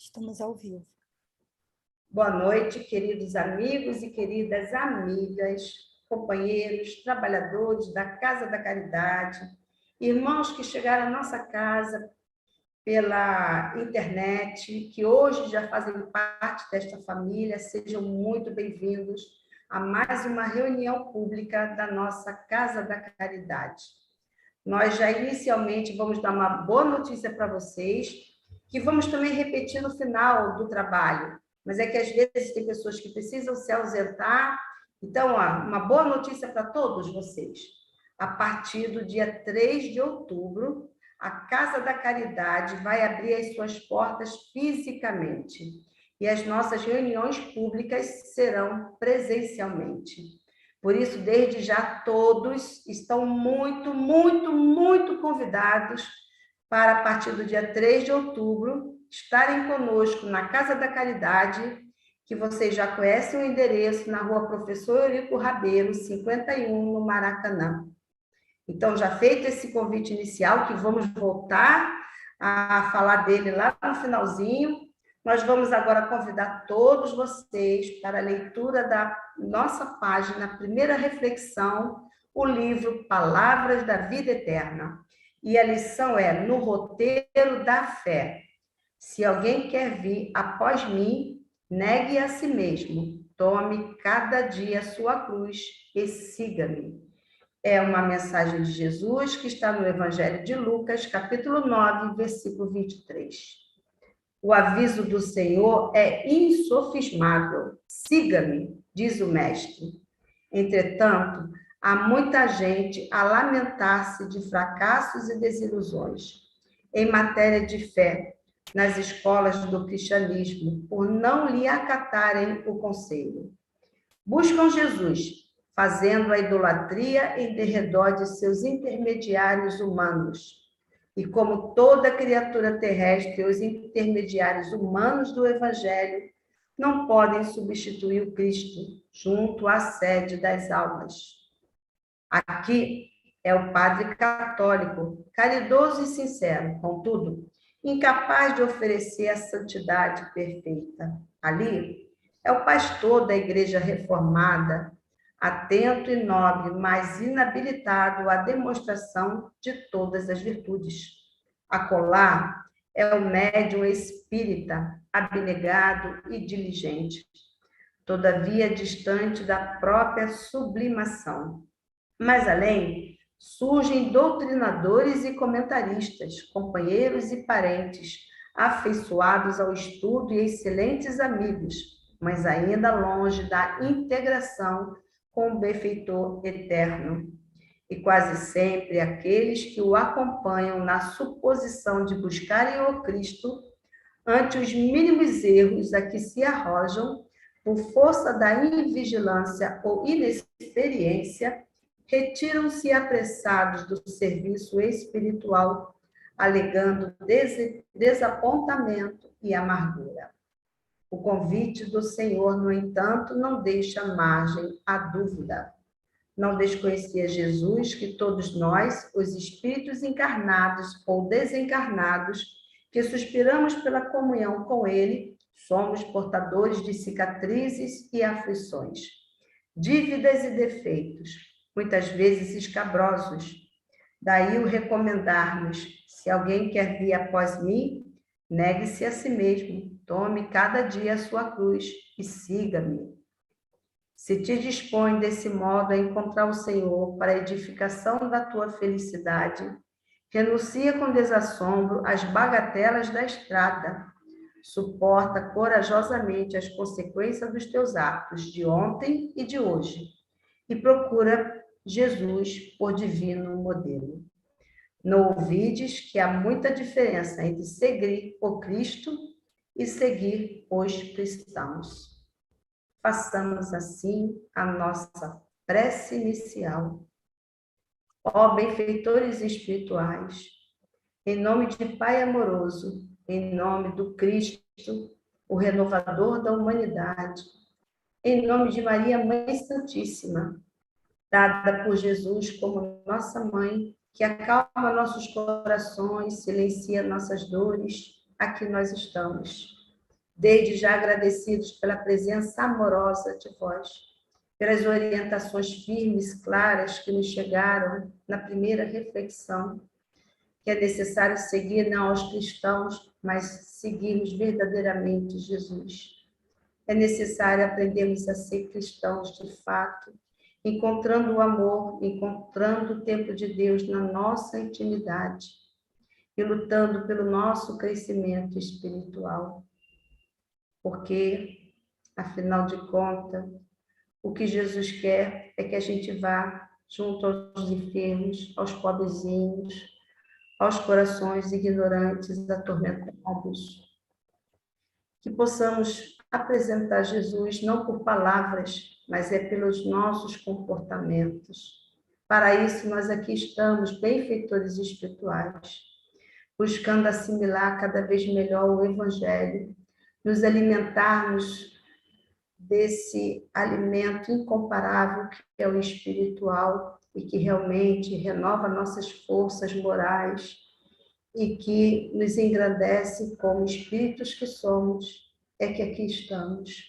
Estamos ao vivo. Boa noite, queridos amigos e queridas amigas, companheiros, trabalhadores da Casa da Caridade, irmãos que chegaram à nossa casa pela internet, que hoje já fazem parte desta família, sejam muito bem-vindos a mais uma reunião pública da nossa Casa da Caridade. Nós já inicialmente vamos dar uma boa notícia para vocês, que vamos também repetir no final do trabalho, mas é que às vezes tem pessoas que precisam se ausentar. Então, uma boa notícia para todos vocês. A partir do dia 3 de outubro, a Casa da Caridade vai abrir as suas portas fisicamente e as nossas reuniões públicas serão presencialmente. Por isso, desde já, todos estão muito convidados para, a partir do dia 3 de outubro, estarem conosco na Casa da Caridade, que vocês já conhecem o endereço, na Rua Professor Eurico Rabelo, 51, no Maracanã. Então, já feito esse convite inicial, que vamos voltar a falar dele lá no finalzinho, nós vamos agora convidar todos vocês para a leitura da nossa página, primeira reflexão, o livro Palavras da Vida Eterna. E a lição é no roteiro da fé. Se alguém quer vir após mim, negue a si mesmo, tome cada dia a sua cruz e siga-me. É uma mensagem de Jesus que está no Evangelho de Lucas, capítulo 9, versículo 23. O aviso do Senhor é insofismável. Siga-me, diz o Mestre. Entretanto, há muita gente a lamentar-se de fracassos e desilusões em matéria de fé nas escolas do cristianismo, por não lhe acatarem o conselho. Buscam Jesus, fazendo a idolatria em derredor de seus intermediários humanos. E como toda criatura terrestre, os intermediários humanos do Evangelho não podem substituir o Cristo junto à sede das almas. Aqui é o padre católico, caridoso e sincero, contudo, incapaz de oferecer a santidade perfeita. Ali é o pastor da Igreja Reformada, atento e nobre, mas inabilitado à demonstração de todas as virtudes. Acolá é o médium espírita, abnegado e diligente, todavia distante da própria sublimação. Mais além, surgem doutrinadores e comentaristas, companheiros e parentes, afeiçoados ao estudo e excelentes amigos, mas ainda longe da integração com o benfeitor eterno. E quase sempre aqueles que o acompanham na suposição de buscarem o Cristo, ante os mínimos erros a que se arrojam, por força da invigilância ou inexperiência, retiram-se apressados do serviço espiritual, alegando desapontamento e amargura. O convite do Senhor, no entanto, não deixa margem à dúvida. Não desconhecia Jesus que todos nós, os espíritos encarnados ou desencarnados, que suspiramos pela comunhão com Ele, somos portadores de cicatrizes e aflições, dívidas e defeitos, muitas vezes escabrosos. Daí o recomendarmos: se alguém quer vir após mim, negue-se a si mesmo, tome cada dia a sua cruz e siga-me. Se te dispõe desse modo a encontrar o Senhor para a edificação da tua felicidade, renuncia com desassombro às bagatelas da estrada, suporta corajosamente as consequências dos teus atos de ontem e de hoje, e procura Jesus por divino modelo. Não ouvides que há muita diferença entre seguir o Cristo e seguir os cristãos. Façamos assim a nossa prece inicial. Ó benfeitores espirituais, em nome de Pai amoroso, em nome do Cristo, o renovador da humanidade, em nome de Maria, Mãe Santíssima, dada por Jesus como nossa mãe, que acalma nossos corações, silencia nossas dores, aqui nós estamos, desde já agradecidos pela presença amorosa de vós, pelas orientações firmes, claras que nos chegaram na primeira reflexão, que é necessário seguir não aos cristãos, mas seguirmos verdadeiramente Jesus. É necessário aprendermos a ser cristãos de fato, encontrando o amor, encontrando o tempo de Deus na nossa intimidade e lutando pelo nosso crescimento espiritual. Porque, afinal de contas, o que Jesus quer é que a gente vá junto aos enfermos, aos pobrezinhos, aos corações ignorantes, atormentados. Que possamos apresentar Jesus não por palavras, mas é pelos nossos comportamentos. Para isso, nós aqui estamos, benfeitores espirituais, buscando assimilar cada vez melhor o Evangelho, nos alimentarmos desse alimento incomparável que é o espiritual e que realmente renova nossas forças morais e que nos engrandece como espíritos que somos, é que aqui estamos,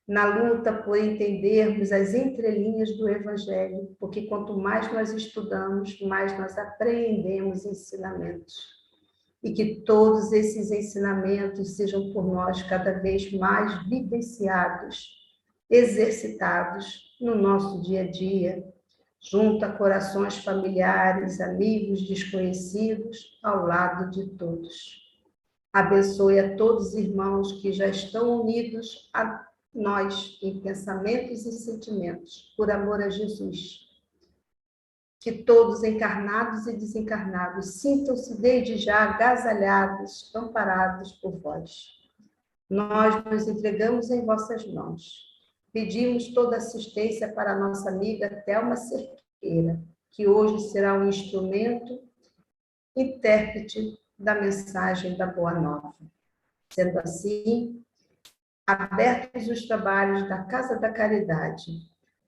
na luta por entendermos as entrelinhas do Evangelho, porque quanto mais nós estudamos, mais nós apreendemos ensinamentos. E que todos esses ensinamentos sejam por nós cada vez mais vivenciados, exercitados no nosso dia a dia, junto a corações familiares, amigos, desconhecidos, ao lado de todos. Abençoe a todos os irmãos que já estão unidos a nós em pensamentos e sentimentos, por amor a Jesus. Que todos, encarnados e desencarnados, sintam-se desde já agasalhados, amparados por vós. Nós nos entregamos em vossas mãos. Pedimos toda assistência para a nossa amiga Thelma Cerqueira, que hoje será um instrumento, intérprete da mensagem da Boa Nova. Sendo assim, abertos os trabalhos da Casa da Caridade,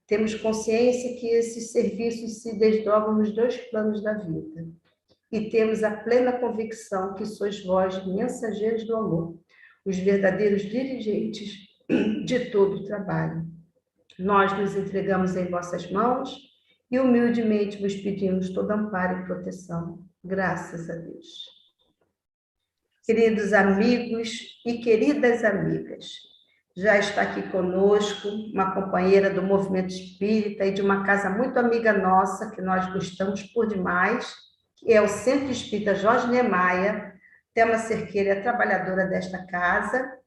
temos consciência que esses serviços se desdobram nos dois planos da vida. E temos a plena convicção que sois vós, mensageiros do amor, os verdadeiros dirigentes de todo o trabalho. Nós nos entregamos em vossas mãos e humildemente vos pedimos todo amparo e proteção. Graças a Deus. Queridos amigos e queridas amigas, já está aqui conosco uma companheira do movimento espírita e de uma casa muito amiga nossa, que nós gostamos por demais, que é o Centro Espírita Jorge Niemeyer. Thelma Cerqueira é trabalhadora desta casa,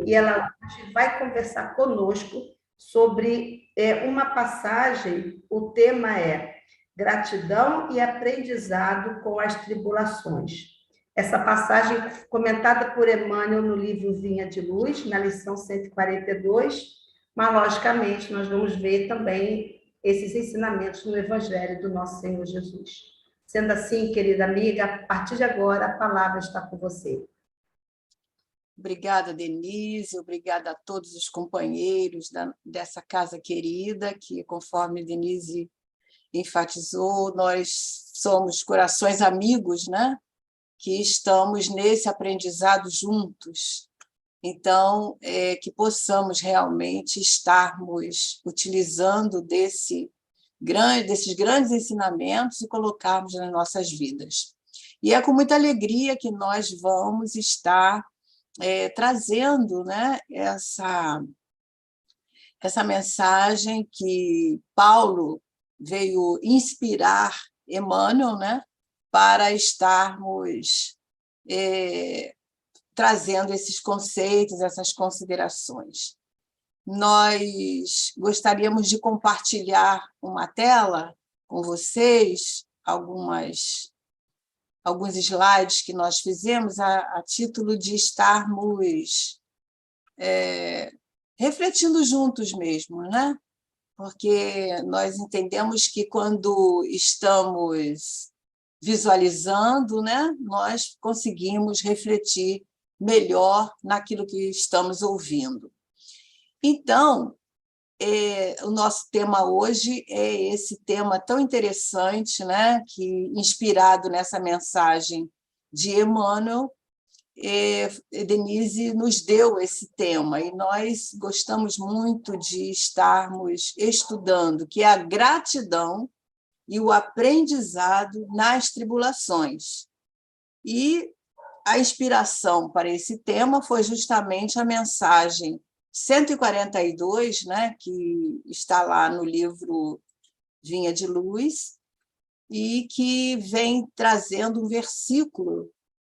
e ela hoje vai conversar conosco sobre uma passagem, o tema é gratidão e aprendizado com as tribulações. Essa passagem comentada por Emmanuel no livro Vinha de Luz, na lição 142, mas, logicamente, nós vamos ver também esses ensinamentos no Evangelho do nosso Senhor Jesus. Sendo assim, querida amiga, a partir de agora, a palavra está com você. Obrigada, Denise, obrigada a todos os companheiros dessa casa querida, que, conforme Denise enfatizou, nós somos corações amigos, né? Que estamos nesse aprendizado juntos. Então, que possamos realmente estarmos utilizando desses grandes ensinamentos e colocarmos nas nossas vidas. E é com muita alegria que nós vamos estar trazendo, né, essa mensagem que Paulo veio inspirar Emmanuel, né, para estarmos trazendo esses conceitos, essas considerações. Nós gostaríamos de compartilhar uma tela com vocês, alguns slides que nós fizemos a título de estarmos refletindo juntos mesmo, né? Porque nós entendemos que quando estamos visualizando, né, nós conseguimos refletir melhor naquilo que estamos ouvindo. Então, o nosso tema hoje é esse tema tão interessante, né, que, inspirado nessa mensagem de Emmanuel, Denise nos deu esse tema, e nós gostamos muito de estarmos estudando, que é a gratidão e o aprendizado nas tribulações. E a inspiração para esse tema foi justamente a mensagem 142, né, que está lá no livro Vinha de Luz, e que vem trazendo um versículo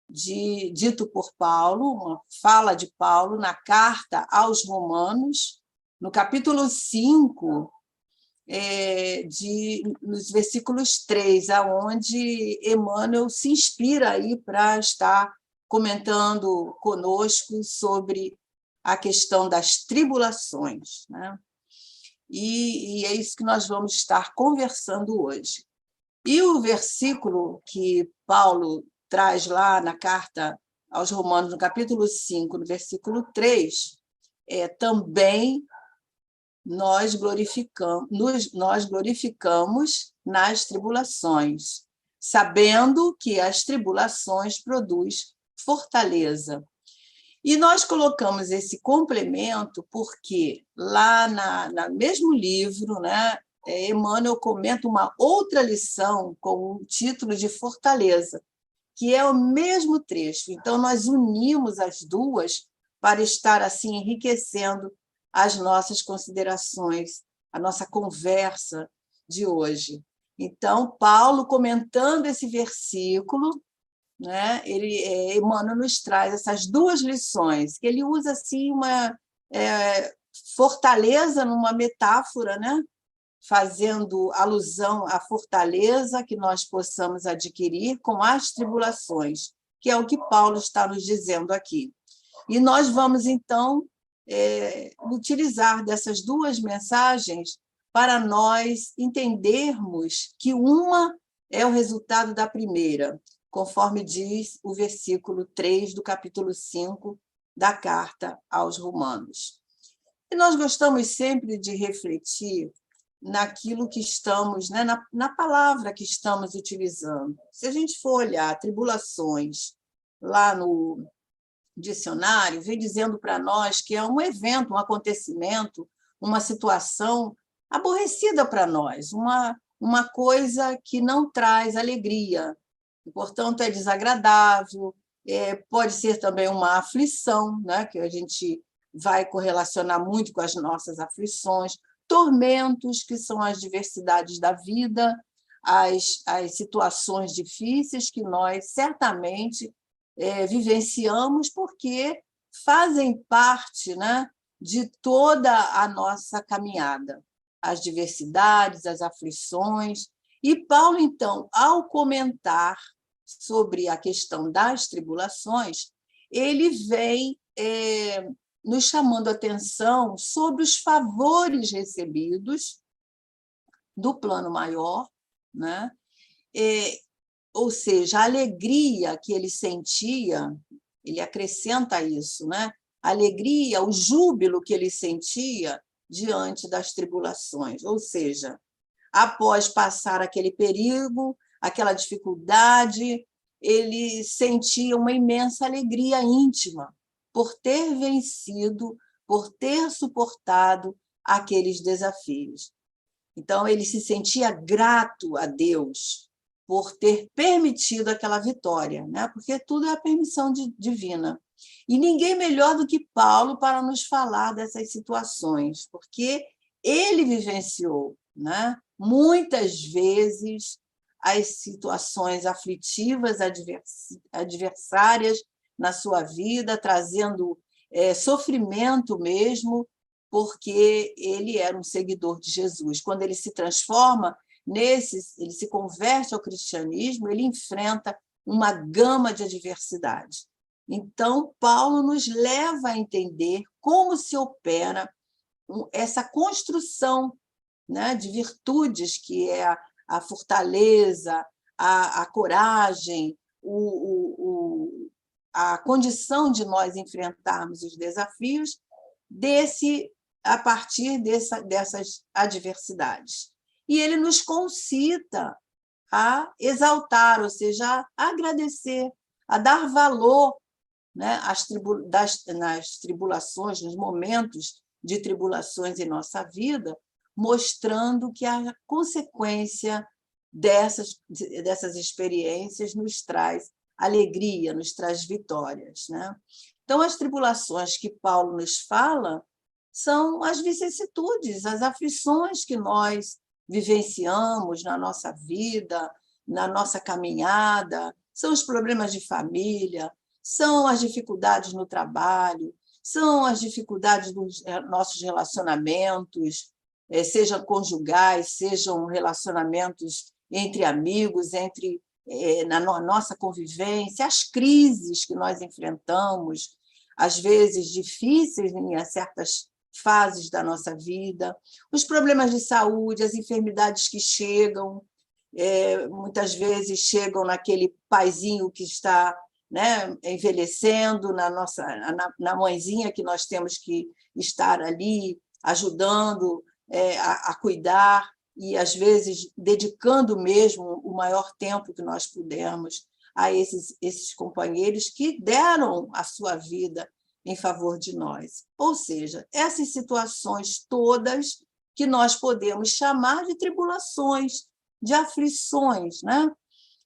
dito por Paulo, uma fala de Paulo na carta aos Romanos, no capítulo 5, nos versículos 3, aonde Emmanuel se inspira aí para estar comentando conosco sobre a questão das tribulações, né? E é isso que nós vamos estar conversando hoje. E o versículo que Paulo traz lá na carta aos Romanos, no capítulo 5, no versículo 3, também nós glorificamos nas tribulações, sabendo que as tribulações produzem fortaleza. E nós colocamos esse complemento porque lá no mesmo livro, né, Emmanuel comenta uma outra lição com o título de Fortaleza, que é o mesmo trecho. Então, nós unimos as duas para estar assim enriquecendo as nossas considerações, a nossa conversa de hoje. Então, Paulo, comentando esse versículo, né, Emmanuel nos traz essas duas lições, que ele usa assim uma fortaleza numa metáfora, né, fazendo alusão à fortaleza que nós possamos adquirir com as tribulações, que é o que Paulo está nos dizendo aqui. E nós vamos, então, utilizar dessas duas mensagens para nós entendermos que uma é o resultado da primeira, conforme diz o versículo 3 do capítulo 5 da carta aos Romanos. E nós gostamos sempre de refletir naquilo que estamos, né, na palavra que estamos utilizando. Se a gente for olhar tribulações lá no dicionário, vem dizendo para nós que é um evento, um acontecimento, uma situação aborrecida para nós, uma coisa que não traz alegria, e, portanto, é desagradável, pode ser também uma aflição, né, que a gente vai correlacionar muito com as nossas aflições, tormentos, que são as diversidades da vida, as situações difíceis que nós certamente vivenciamos, porque fazem parte, né, de toda a nossa caminhada, as diversidades, as aflições. E Paulo, então, ao comentar sobre a questão das tribulações, ele vem nos chamando a atenção sobre os favores recebidos do plano maior, né? Ou seja, a alegria que ele sentia, ele acrescenta isso, né? A alegria, o júbilo que ele sentia diante das tribulações, ou seja, após passar aquele perigo, aquela dificuldade, ele sentia uma imensa alegria íntima por ter vencido, por ter suportado aqueles desafios. Então, ele se sentia grato a Deus por ter permitido aquela vitória, né? Porque tudo é a permissão divina. E ninguém melhor do que Paulo para nos falar dessas situações, porque ele vivenciou, né, muitas vezes as situações aflitivas, adversárias na sua vida, trazendo sofrimento mesmo, porque ele era um seguidor de Jesus. Quando ele se transforma ele se converte ao cristianismo, ele enfrenta uma gama de adversidades. Então, Paulo nos leva a entender como se opera essa construção, né, de virtudes, que é a fortaleza, a coragem, a condição de nós enfrentarmos os desafios a partir dessas adversidades. E ele nos concita a exaltar, ou seja, a agradecer, a dar valor, né, nas tribulações, nos momentos de tribulações em nossa vida, mostrando que a consequência dessas experiências nos traz alegria, nos traz vitórias, né? Então, as tribulações que Paulo nos fala são as vicissitudes, as aflições que nós vivenciamos na nossa vida, na nossa caminhada, são os problemas de família, são as dificuldades no trabalho, são as dificuldades dos nossos relacionamentos, sejam conjugais, sejam relacionamentos entre amigos, na nossa convivência, as crises que nós enfrentamos, às vezes difíceis em certas fases da nossa vida, os problemas de saúde, as enfermidades que chegam, muitas vezes chegam naquele paizinho que está, né, envelhecendo, na mãezinha que nós temos que estar ali ajudando a cuidar e, às vezes, dedicando mesmo o maior tempo que nós pudermos a esses companheiros que deram a sua vida em favor de nós. Ou seja, essas situações todas que nós podemos chamar de tribulações, de aflições, né?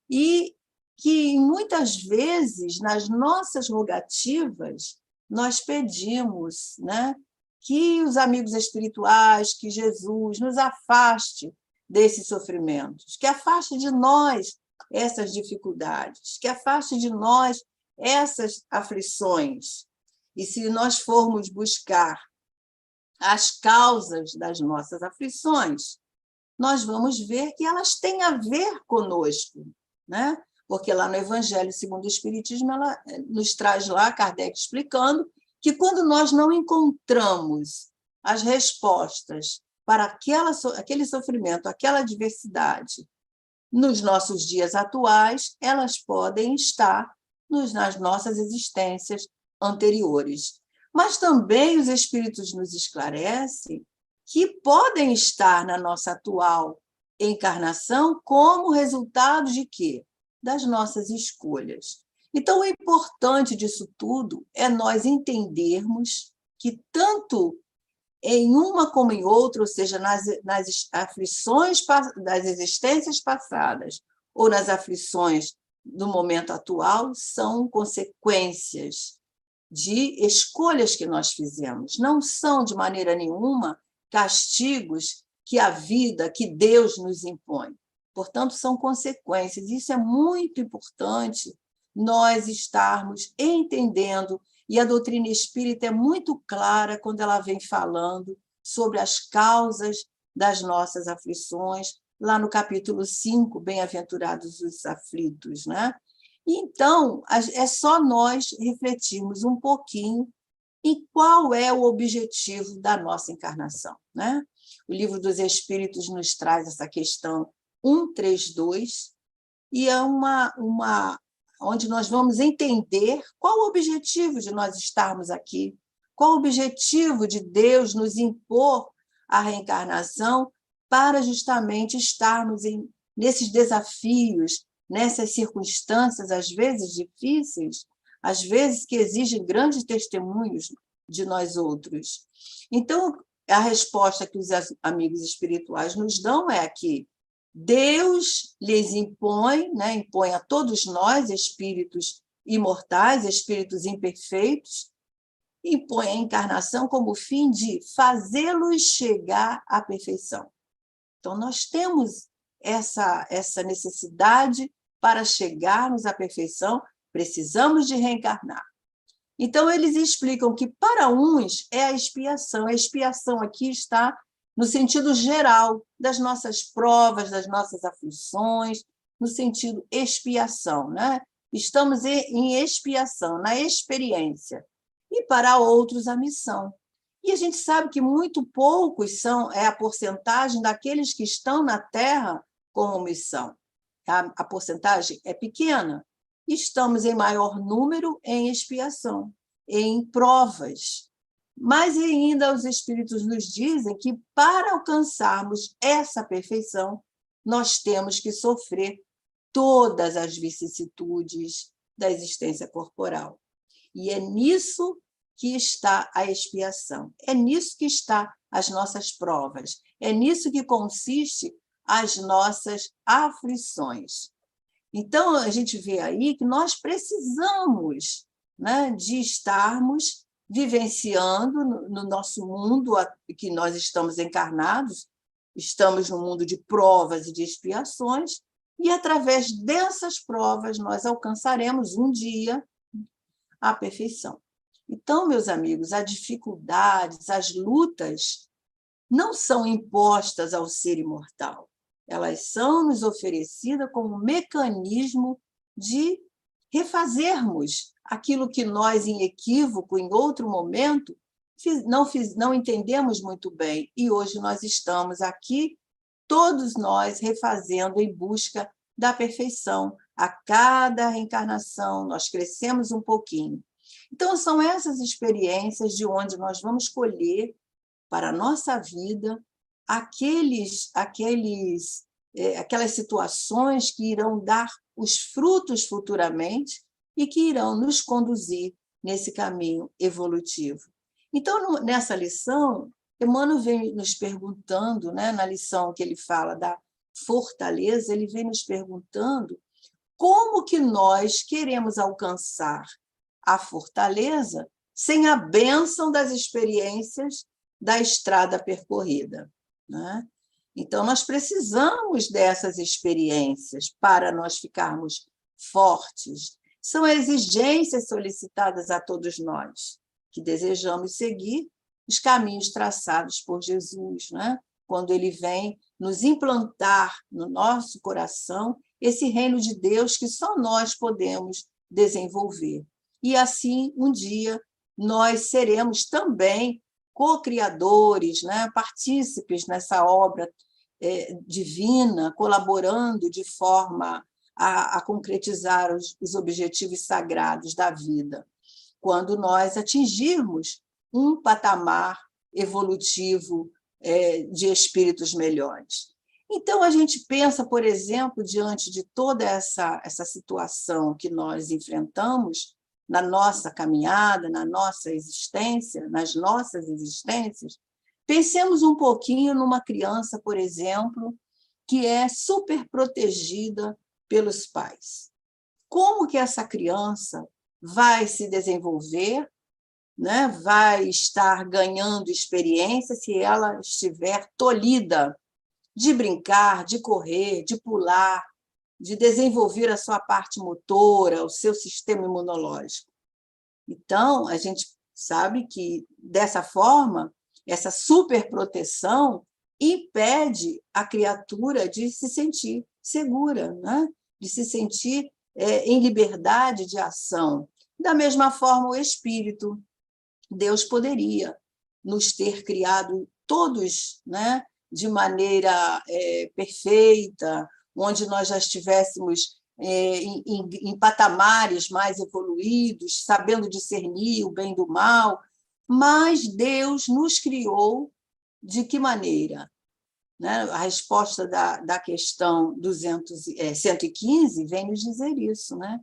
E que, muitas vezes, nas nossas rogativas, nós pedimos, né, que os amigos espirituais, que Jesus nos afaste desses sofrimentos, que afaste de nós essas dificuldades, que afaste de nós essas aflições. E se nós formos buscar as causas das nossas aflições, nós vamos ver que elas têm a ver conosco, né? Porque lá no Evangelho segundo o Espiritismo, ela nos traz lá, Kardec explicando, que quando nós não encontramos as respostas para aquele sofrimento, aquela adversidade, nos nossos dias atuais, elas podem estar nas nossas existências anteriores. Mas também os Espíritos nos esclarecem que podem estar na nossa atual encarnação como resultado de quê? Das nossas escolhas. Então, o importante disso tudo é nós entendermos que tanto em uma como em outra, ou seja, nas aflições das existências passadas ou nas aflições do momento atual, são consequências de escolhas que nós fizemos. Não são, de maneira nenhuma, castigos que a vida, que Deus nos impõe. Portanto, são consequências. Isso é muito importante nós estarmos entendendo, e a doutrina espírita é muito clara quando ela vem falando sobre as causas das nossas aflições, lá no capítulo 5, Bem-aventurados os aflitos, né? Então, é só nós refletirmos um pouquinho em qual é o objetivo da nossa encarnação, né? O Livro dos Espíritos nos traz essa questão 132, e é onde nós vamos entender qual o objetivo de nós estarmos aqui, qual o objetivo de Deus nos impor a reencarnação para justamente estarmos nesses desafios, nessas circunstâncias, às vezes difíceis, às vezes que exigem grandes testemunhos de nós outros. Então, a resposta que os amigos espirituais nos dão é que Deus lhes impõe, né, impõe a todos nós, espíritos imortais, espíritos imperfeitos, impõe a encarnação como fim de fazê-los chegar à perfeição. Então, nós temos essa necessidade para chegarmos à perfeição, precisamos de reencarnar. Então, eles explicam que, para uns, é a expiação. A expiação aqui está no sentido geral das nossas provas, das nossas aflições, no sentido expiação, né? Estamos em expiação, na experiência. E, para outros, a missão. E a gente sabe que muito poucos é a porcentagem daqueles que estão na Terra como missão. A porcentagem é pequena. Estamos em maior número em expiação, em provas. Mas ainda os Espíritos nos dizem que, para alcançarmos essa perfeição, nós temos que sofrer todas as vicissitudes da existência corporal. E é nisso que está a expiação, é nisso que está as nossas provas, é nisso que consiste as nossas aflições. Então, a gente vê aí que nós precisamos, né, de estarmos vivenciando no nosso mundo que nós estamos encarnados, estamos no mundo de provas e de expiações, e através dessas provas nós alcançaremos um dia a perfeição. Então, meus amigos, as dificuldades, as lutas não são impostas ao ser imortal. Elas são nos oferecidas como um mecanismo de refazermos aquilo que nós, em equívoco, em outro momento, não entendemos muito bem. E hoje nós estamos aqui, todos nós, refazendo em busca da perfeição. A cada reencarnação, nós crescemos um pouquinho. Então, são essas experiências de onde nós vamos colher para a nossa vida aquelas situações que irão dar os frutos futuramente e que irão nos conduzir nesse caminho evolutivo. Então, nessa lição, Emmanuel vem nos perguntando, né, na lição que ele fala da fortaleza, ele vem nos perguntando como que nós queremos alcançar a fortaleza sem a bênção das experiências da estrada percorrida, né? Então, nós precisamos dessas experiências para nós ficarmos fortes. São exigências solicitadas a todos nós, que desejamos seguir os caminhos traçados por Jesus, né? Quando ele vem nos implantar no nosso coração esse reino de Deus que só nós podemos desenvolver. E assim, um dia, nós seremos também co-criadores, né? Partícipes nessa obra divina, colaborando de forma a concretizar os objetivos sagrados da vida, quando nós atingirmos um patamar evolutivo de espíritos melhores. Então, a gente pensa, por exemplo, diante de toda essa situação que nós enfrentamos na nossa caminhada, na nossa existência, nas nossas existências, pensemos um pouquinho numa criança, por exemplo, que é super protegida pelos pais. Como que essa criança vai se desenvolver, né? Vai estar ganhando experiência se ela estiver tolhida de brincar, de correr, de pular, de desenvolver a sua parte motora, o seu sistema imunológico. Então, a gente sabe que, dessa forma, essa superproteção impede a criatura de se sentir segura, né? De se sentir em liberdade de ação. Da mesma forma, o espírito. Deus poderia nos ter criado todos, né, de maneira perfeita, onde nós já estivéssemos em patamares mais evoluídos, sabendo discernir o bem do mal, mas Deus nos criou de que maneira? Né? A resposta da questão 115 vem nos dizer isso, né?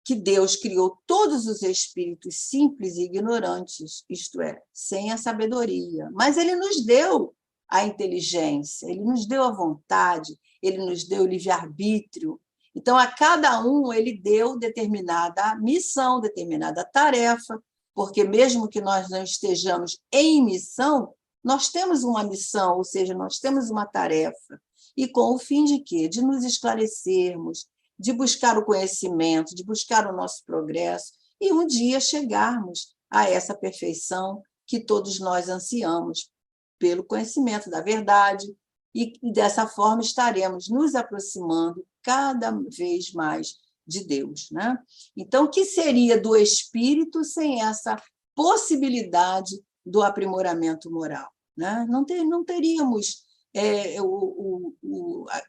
Que Deus criou todos os espíritos simples e ignorantes, isto é, sem a sabedoria, mas Ele nos deu a inteligência, Ele nos deu a vontade, Ele nos deu o livre-arbítrio. Então, a cada um, Ele deu determinada missão, determinada tarefa, porque mesmo que nós não estejamos em missão, nós temos uma missão, ou seja, nós temos uma tarefa. E com o fim de quê? De nos esclarecermos, de buscar o conhecimento, de buscar o nosso progresso e um dia chegarmos a essa perfeição que todos nós ansiamos pelo conhecimento da verdade e dessa forma estaremos nos aproximando cada vez mais de Deus, né? Então, o que seria do espírito sem essa possibilidade do aprimoramento moral, né? Não teríamos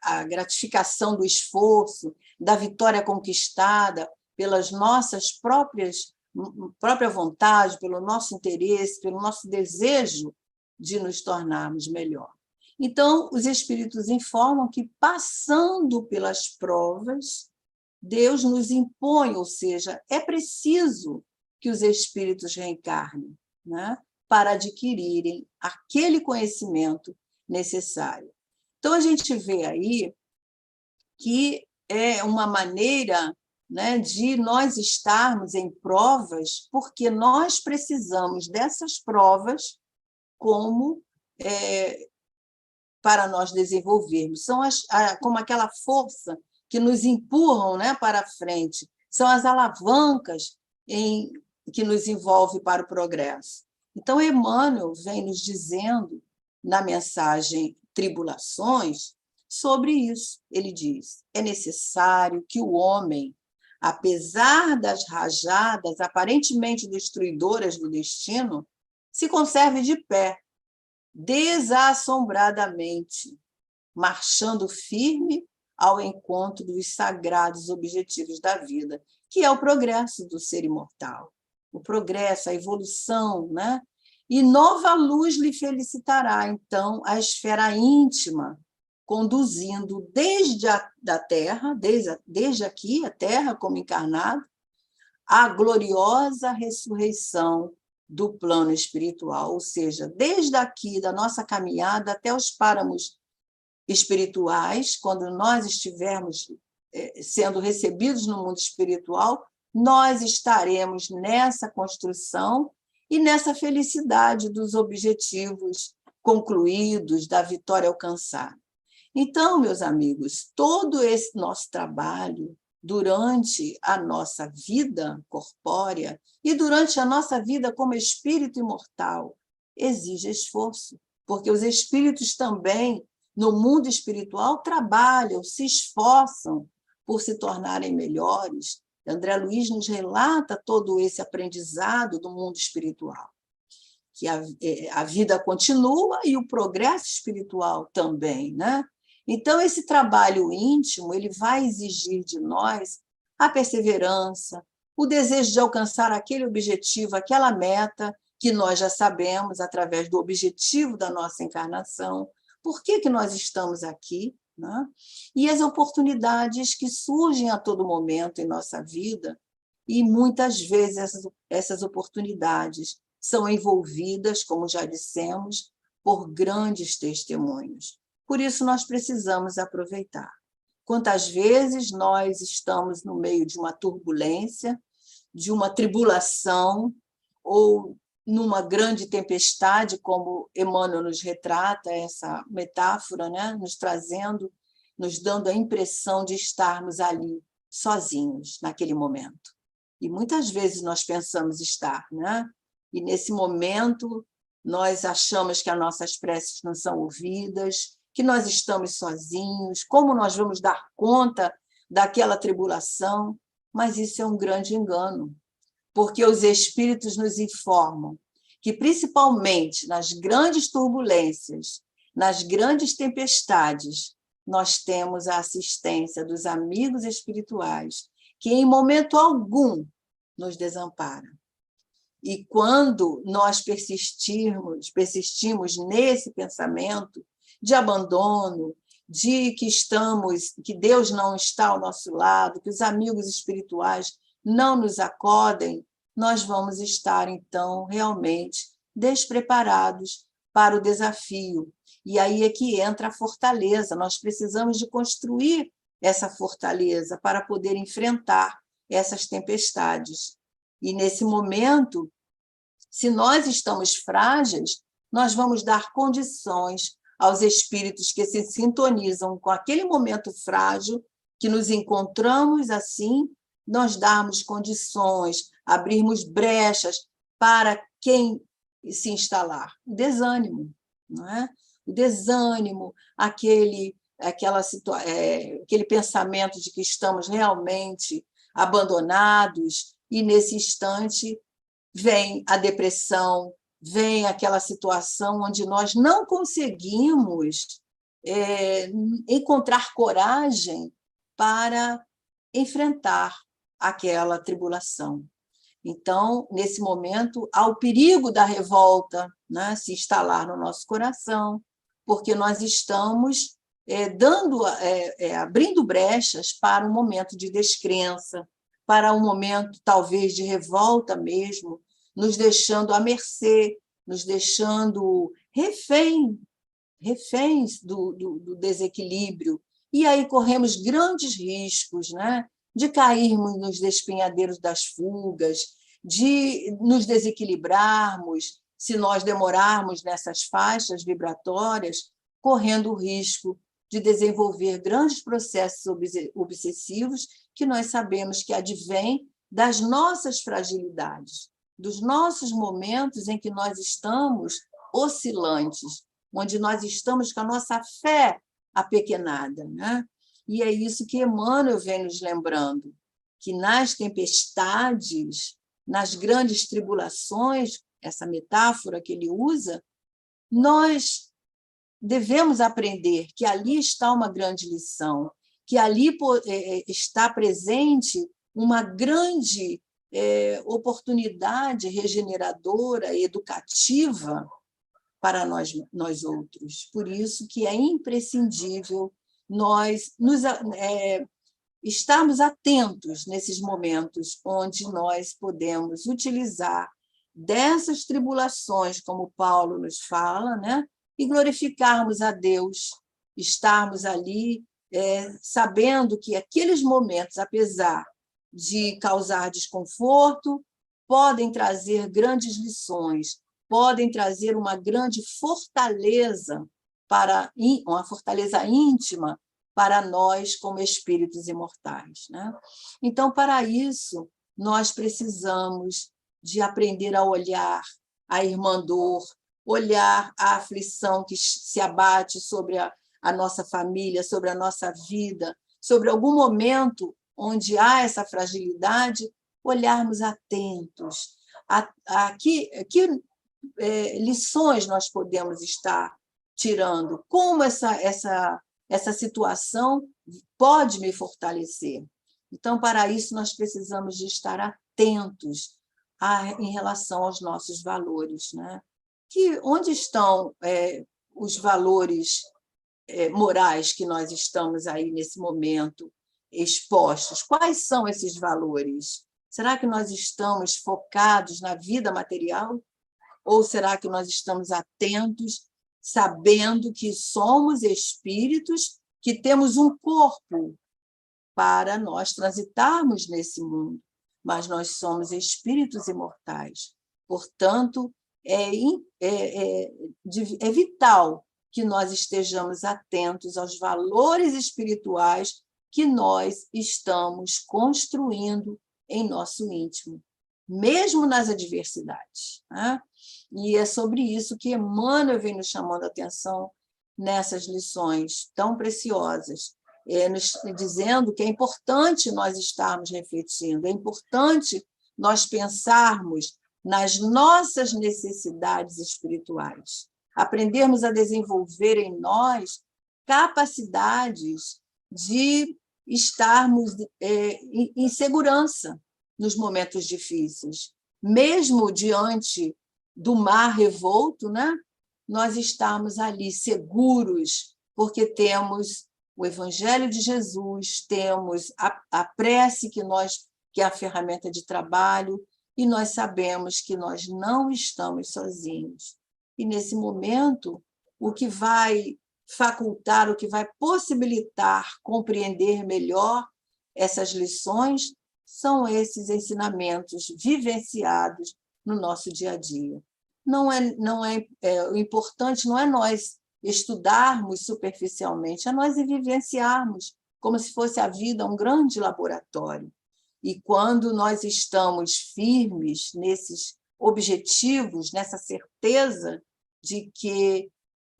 a gratificação do esforço, da vitória conquistada pelas nossas própria vontade, pelo nosso interesse, pelo nosso desejo de nos tornarmos melhor. Então, os espíritos informam que, passando pelas provas, Deus nos impõe, ou seja, é preciso que os espíritos reencarnem, né, para adquirirem aquele conhecimento necessário. Então, a gente vê aí que é uma maneira, né, de nós estarmos em provas, porque nós precisamos dessas provas como para nós desenvolvermos. São como aquela força que nos empurram, né, para frente, são as alavancas que nos envolvem para o progresso. Então, Emmanuel vem nos dizendo, na mensagem Tribulações, sobre isso. Ele diz: é necessário que o homem, apesar das rajadas aparentemente destruidoras do destino, se conserve de pé, desassombradamente, marchando firme ao encontro dos sagrados objetivos da vida, que é o progresso do ser imortal, o progresso, a evolução, né? E nova luz lhe felicitará, então, a esfera íntima, conduzindo desde a da Terra, desde aqui, a Terra como encarnado, a gloriosa ressurreição do plano espiritual, ou seja, desde aqui, da nossa caminhada até os páramos espirituais, quando nós estivermos sendo recebidos no mundo espiritual, nós estaremos nessa construção e nessa felicidade dos objetivos concluídos, da vitória alcançada. Então, meus amigos, todo esse nosso trabalho durante a nossa vida corpórea e durante a nossa vida como espírito imortal exige esforço, porque os espíritos também, no mundo espiritual, trabalham, se esforçam por se tornarem melhores. André Luiz nos relata todo esse aprendizado do mundo espiritual, que a vida continua e o progresso espiritual também, né? Então, esse trabalho íntimo ele vai exigir de nós a perseverança, o desejo de alcançar aquele objetivo, aquela meta que nós já sabemos através do objetivo da nossa encarnação, por que nós estamos aqui, né? E as oportunidades que surgem a todo momento em nossa vida, e muitas vezes essas oportunidades são envolvidas, como já dissemos, por grandes testemunhos. Por isso, nós precisamos aproveitar. Quantas vezes nós estamos no meio de uma turbulência, de uma tribulação, ou numa grande tempestade, como Emmanuel nos retrata, essa metáfora, né? Nos trazendo, nos dando a impressão de estarmos ali, sozinhos, naquele momento. E muitas vezes nós pensamos estar, né? E nesse momento nós achamos que as nossas preces não são ouvidas, que nós estamos sozinhos, como nós vamos dar conta daquela tribulação, mas isso é um grande engano, porque os espíritos nos informam que, principalmente nas grandes turbulências, nas grandes tempestades, nós temos a assistência dos amigos espirituais, que em momento algum nos desamparam. E quando nós persistimos nesse pensamento de abandono, de que Deus não está ao nosso lado, que os amigos espirituais não nos acodem, nós vamos estar, então, realmente despreparados para o desafio. E aí é que entra a fortaleza. Nós precisamos de construir essa fortaleza para poder enfrentar essas tempestades. E, nesse momento, se nós estamos frágeis, nós vamos dar condições aos espíritos que se sintonizam com aquele momento frágil, que nos encontramos assim, nós darmos condições, abrirmos brechas para quem se instalar. O desânimo, não é? O desânimo, aquele pensamento de que estamos realmente abandonados, e nesse instante vem a depressão, vem aquela situação onde nós não conseguimos encontrar coragem para enfrentar aquela tribulação. Então, nesse momento, há o perigo da revolta, né, se instalar no nosso coração, porque nós estamos abrindo brechas para um momento de descrença, para um momento, talvez, de revolta mesmo, nos deixando à mercê, nos deixando reféns do desequilíbrio. E aí corremos grandes riscos, né? De cairmos nos despenhadeiros das fugas, de nos desequilibrarmos, se nós demorarmos nessas faixas vibratórias, correndo o risco de desenvolver grandes processos obsessivos que nós sabemos que advêm das nossas fragilidades, dos nossos momentos em que nós estamos oscilantes, onde nós estamos com a nossa fé apequenada, né? E é isso que Emmanuel vem nos lembrando, que nas tempestades, nas grandes tribulações, essa metáfora que ele usa, nós devemos aprender que ali está uma grande lição, que ali está presente uma grande oportunidade regeneradora, educativa para nós outros. Por isso que é imprescindível nós estarmos atentos nesses momentos onde nós podemos utilizar dessas tribulações, como Paulo nos fala, né? E glorificarmos a Deus, estarmos ali sabendo que aqueles momentos, apesar de causar desconforto, podem trazer grandes lições, podem trazer uma grande fortaleza, uma fortaleza íntima para nós como espíritos imortais, né? Então, para isso, nós precisamos de aprender a olhar a irmandor, olhar a aflição que se abate sobre a nossa família, sobre a nossa vida, sobre algum momento onde há essa fragilidade, olharmos atentos a que lições nós podemos estar tirando, como essa situação pode me fortalecer. Então, para isso, nós precisamos de estar atentos em relação aos nossos valores, né? Onde estão os valores morais que nós estamos aí nesse momento expostos? Quais são esses valores? Será que nós estamos focados na vida material? Ou será que nós estamos atentos, sabendo que somos espíritos, que temos um corpo para nós transitarmos nesse mundo, mas nós somos espíritos imortais. Portanto, é vital que nós estejamos atentos aos valores espirituais que nós estamos construindo em nosso íntimo, mesmo nas adversidades, né? E é sobre isso que Emmanuel vem nos chamando a atenção nessas lições tão preciosas, nos dizendo que é importante nós estarmos refletindo, é importante nós pensarmos nas nossas necessidades espirituais, aprendermos a desenvolver em nós capacidades de estarmos em segurança nos momentos difíceis, mesmo diante do mar revolto, né? Nós estamos ali seguros, porque temos o Evangelho de Jesus, temos a prece que é a ferramenta de trabalho, e nós sabemos que nós não estamos sozinhos. E, nesse momento, o que vai facultar, o que vai possibilitar compreender melhor essas lições são esses ensinamentos vivenciados no nosso dia a dia. O importante não é nós estudarmos superficialmente, é nós vivenciarmos como se fosse a vida um grande laboratório. E quando nós estamos firmes nesses objetivos, nessa certeza de que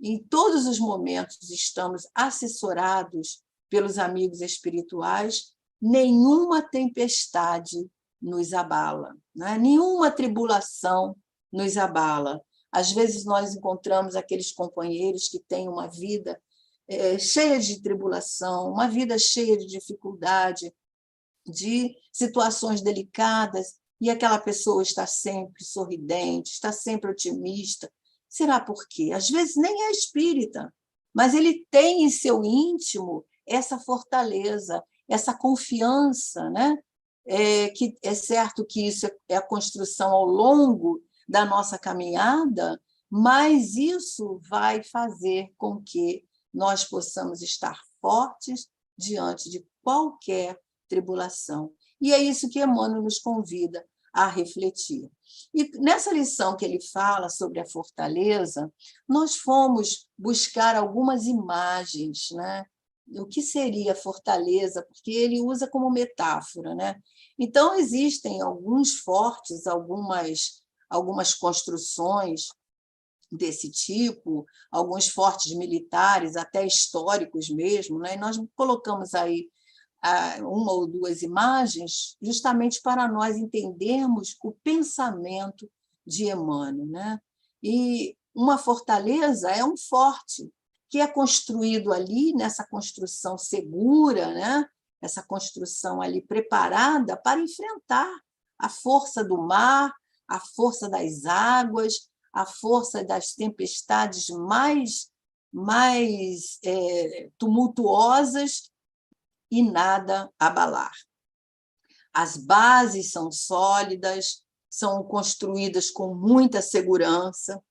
em todos os momentos estamos assessorados pelos amigos espirituais, nenhuma tempestade nos abala, né? Nenhuma tribulação nos abala. Às vezes nós encontramos aqueles companheiros que têm uma vida cheia de tribulação, uma vida cheia de dificuldade, de situações delicadas, e aquela pessoa está sempre sorridente, está sempre otimista. Será por quê? Às vezes nem é espírita, mas ele tem em seu íntimo essa fortaleza, essa confiança, né? Que é certo que isso é a construção ao longo da nossa caminhada, mas isso vai fazer com que nós possamos estar fortes diante de qualquer tribulação. E é isso que Emmanuel nos convida a refletir. E nessa lição que ele fala sobre a fortaleza, nós fomos buscar algumas imagens, né? O que seria fortaleza, porque ele usa como metáfora, né? Então, existem alguns fortes, algumas construções desse tipo, alguns fortes militares, até históricos mesmo, né? E nós colocamos aí uma ou duas imagens justamente para nós entendermos o pensamento de Emmanuel, né? E uma fortaleza é um forte que é construído ali, nessa construção segura, né? Essa construção ali preparada para enfrentar a força do mar, a força das águas, a força das tempestades mais tumultuosas, e nada abalar. As bases são sólidas, são construídas com muita segurança,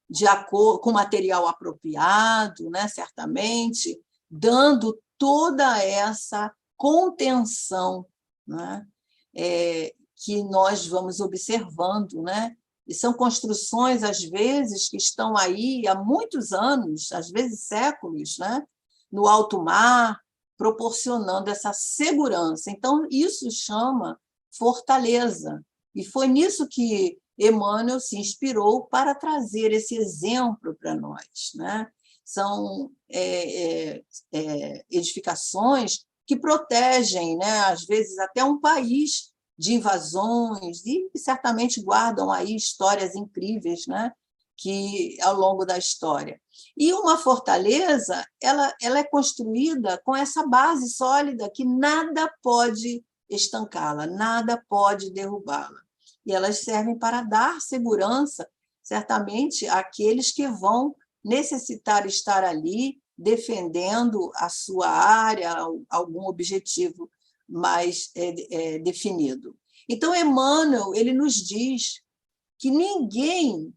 de acordo com material apropriado, né, certamente, dando toda essa contenção, né, que nós vamos observando, né? E são construções, às vezes, que estão aí há muitos anos, às vezes séculos, né? No alto mar, proporcionando essa segurança. Então, isso chama fortaleza. E foi nisso que Emmanuel se inspirou para trazer esse exemplo para nós, né? São edificações que protegem, né, às vezes, até um país de invasões, e certamente guardam aí histórias incríveis, né, que ao longo da história. E uma fortaleza, ela é construída com essa base sólida que nada pode estancá-la, nada pode derrubá-la. E elas servem para dar segurança, certamente, àqueles que vão necessitar estar ali defendendo a sua área, algum objetivo mais definido. Então, Emmanuel, ele nos diz que ninguém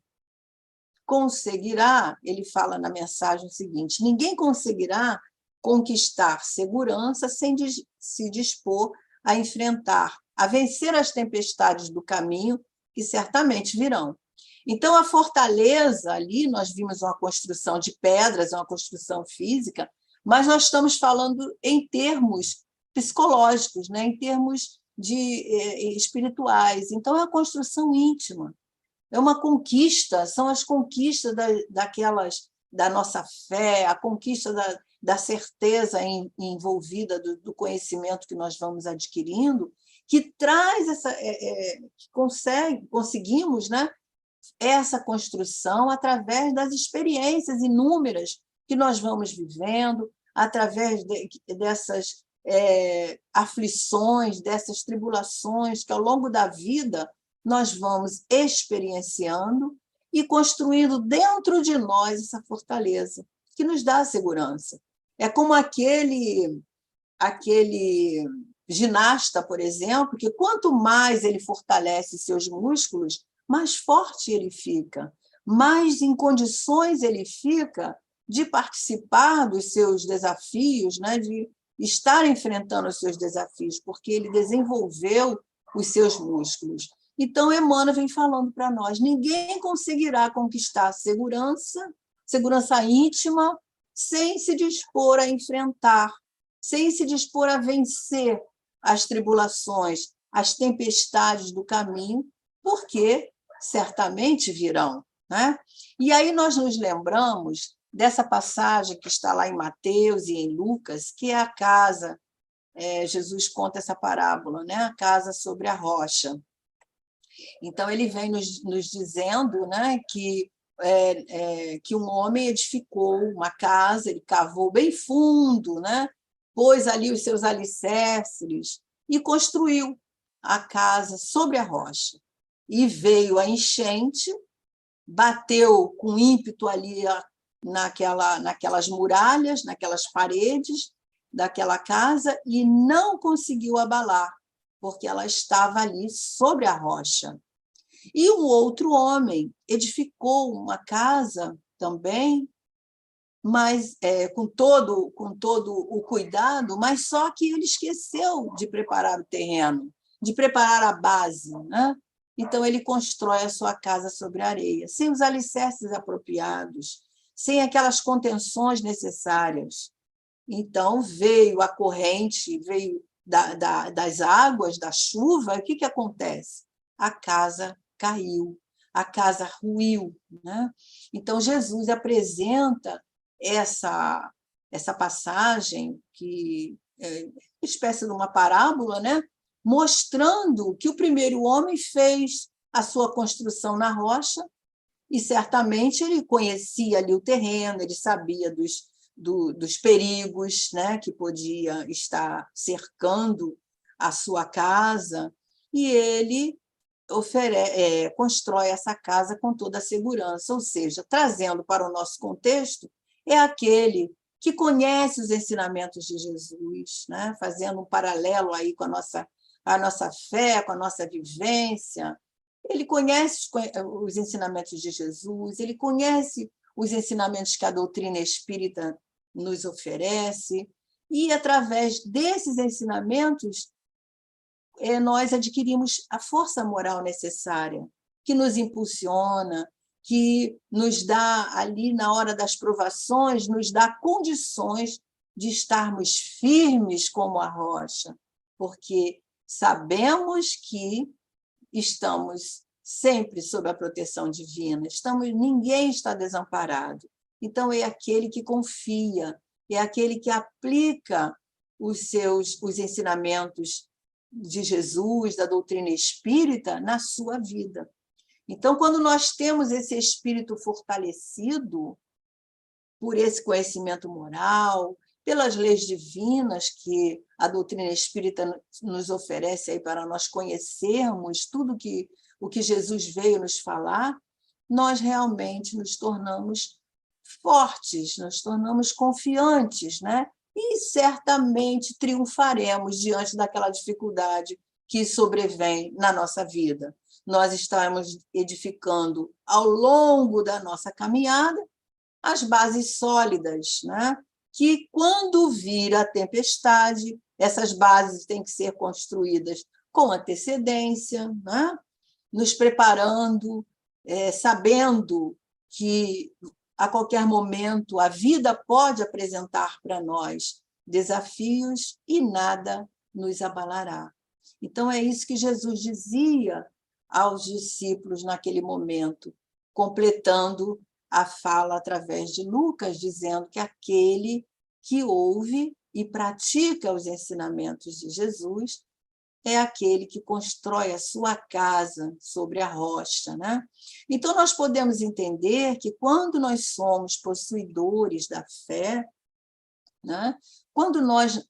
conseguirá, ele fala na mensagem o seguinte: ninguém conseguirá conquistar segurança sem se dispor a enfrentar, a vencer as tempestades do caminho, que certamente virão. Então, a fortaleza ali, nós vimos uma construção de pedras, uma construção física, mas nós estamos falando em termos psicológicos, né? Em termos espirituais. Então, é a construção íntima, é uma conquista, são as conquistas da nossa fé, a conquista da certeza envolvida do conhecimento que nós vamos adquirindo, que traz conseguimos, né, essa construção através das experiências inúmeras que nós vamos vivendo, através dessas aflições, dessas tribulações que, ao longo da vida, nós vamos experienciando e construindo dentro de nós essa fortaleza que nos dá a segurança. É como aquele ginasta, por exemplo, que quanto mais ele fortalece seus músculos, mais forte ele fica, mais em condições ele fica de participar dos seus desafios, né? De estar enfrentando os seus desafios, porque ele desenvolveu os seus músculos. Então, Emmanuel vem falando para nós: ninguém conseguirá conquistar segurança íntima, sem se dispor a enfrentar, sem se dispor a vencer as tribulações, as tempestades do caminho, porque certamente virão, né? E aí nós nos lembramos dessa passagem que está lá em Mateus e em Lucas, que é a casa, Jesus conta essa parábola, né? A casa sobre a rocha. Então, ele vem nos dizendo, né, que um homem edificou uma casa, ele cavou bem fundo, né, pôs ali os seus alicerces e construiu a casa sobre a rocha. E veio a enchente, bateu com ímpeto ali naquelas muralhas, naquelas paredes daquela casa e não conseguiu abalar, porque ela estava ali sobre a rocha. E um outro homem edificou uma casa também, mas com todo o cuidado, mas só que ele esqueceu de preparar o terreno, de preparar a base, né? Então, ele constrói a sua casa sobre a areia, sem os alicerces apropriados, sem aquelas contenções necessárias. Então, veio a corrente, veio das águas, da chuva, o que acontece? A casa caiu, a casa ruiu, né? Então, Jesus apresenta essa passagem, que é uma espécie de uma parábola, né? Mostrando que o primeiro homem fez a sua construção na rocha e certamente ele conhecia ali o terreno, ele sabia dos perigos, né, que podia estar cercando a sua casa, e ele constrói essa casa com toda a segurança, ou seja, trazendo para o nosso contexto, é aquele que conhece os ensinamentos de Jesus, né, fazendo um paralelo aí com a nossa fé, com a nossa vivência. Ele conhece os ensinamentos de Jesus, ele conhece os ensinamentos que a doutrina espírita nos oferece, e, através desses ensinamentos, nós adquirimos a força moral necessária, que nos impulsiona, que nos dá, ali na hora das provações, nos dá condições de estarmos firmes como a rocha, porque sabemos que estamos sempre sob a proteção divina, ninguém está desamparado. Então, é aquele que confia, é aquele que aplica os ensinamentos de Jesus, da doutrina espírita, na sua vida. Então, quando nós temos esse espírito fortalecido por esse conhecimento moral, pelas leis divinas que a doutrina espírita nos oferece aí para nós conhecermos tudo o que Jesus veio nos falar, nós realmente nos tornamos fortes, nos tornamos confiantes, né? E certamente triunfaremos diante daquela dificuldade que sobrevém na nossa vida. Nós estamos edificando ao longo da nossa caminhada as bases sólidas, né? Que, quando vir a tempestade, essas bases têm que ser construídas com antecedência, né? Nos preparando, sabendo que, a qualquer momento, a vida pode apresentar para nós desafios e nada nos abalará. Então, é isso que Jesus dizia aos discípulos naquele momento, completando a fala através de Lucas, dizendo que aquele que ouve e pratica os ensinamentos de Jesus é aquele que constrói a sua casa sobre a rocha, né? Então, nós podemos entender que, quando nós somos possuidores da fé, né? Quando nós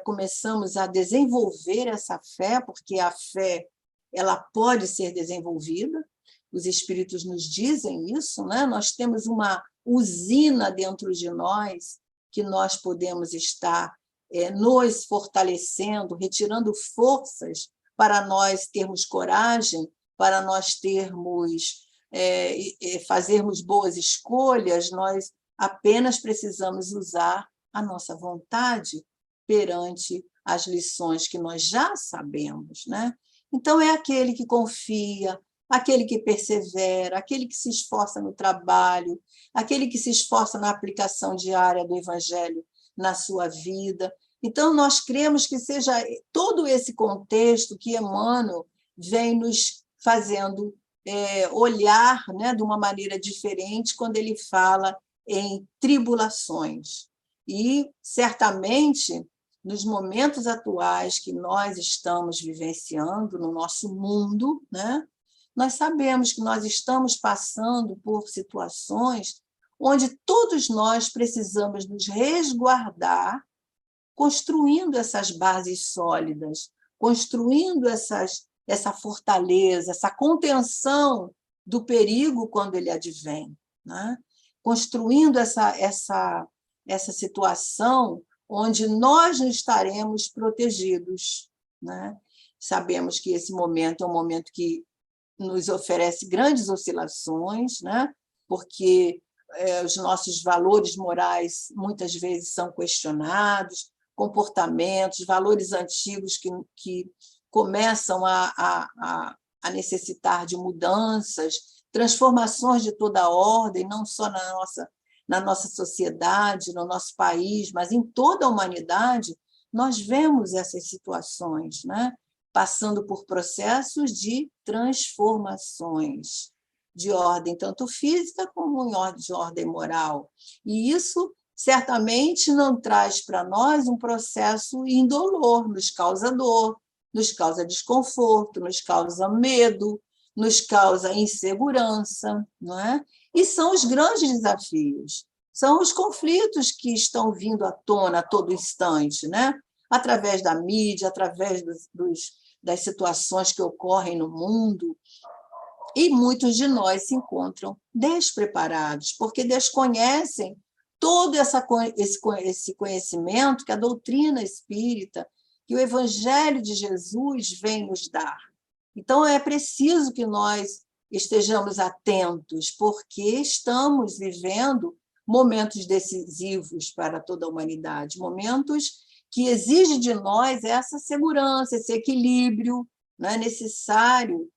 começamos a desenvolver essa fé, porque a fé ela pode ser desenvolvida, os espíritos nos dizem isso, né? Nós temos uma usina dentro de nós que nós podemos estar nos fortalecendo, retirando forças para nós termos coragem, para nós fazermos boas escolhas. Nós apenas precisamos usar a nossa vontade perante as lições que nós já sabemos, né? Então, é aquele que confia, aquele que persevera, aquele que se esforça no trabalho, aquele que se esforça na aplicação diária do Evangelho na sua vida. Então, nós cremos que seja todo esse contexto que Emmanuel vem nos fazendo olhar, né, de uma maneira diferente quando ele fala em tribulações. E, certamente, nos momentos atuais que nós estamos vivenciando no nosso mundo, né, nós sabemos que nós estamos passando por situações onde todos nós precisamos nos resguardar, construindo essas bases sólidas, construindo essa fortaleza, essa contenção do perigo quando ele advém, né? construindo essa situação onde nós não estaremos protegidos, né? Sabemos que esse momento é um momento que nos oferece grandes oscilações, né? Porque os nossos valores morais muitas vezes são questionados, comportamentos, valores antigos que começam a necessitar de mudanças, transformações de toda a ordem, não só na nossa sociedade, no nosso país, mas em toda a humanidade. Nós vemos essas situações, né? Passando por processos de transformações de ordem tanto física como de ordem moral. E isso certamente não traz para nós um processo indolor, nos causa dor, nos causa desconforto, nos causa medo, nos causa insegurança, não é? E são os grandes desafios, são os conflitos que estão vindo à tona a todo instante, né? Através da mídia, através das situações que ocorrem no mundo, e muitos de nós se encontram despreparados, porque desconhecem todo esse conhecimento que a doutrina espírita, que o Evangelho de Jesus vem nos dar. Então, é preciso que nós estejamos atentos, porque estamos vivendo momentos decisivos para toda a humanidade, momentos que exigem de nós essa segurança, esse equilíbrio, né, necessário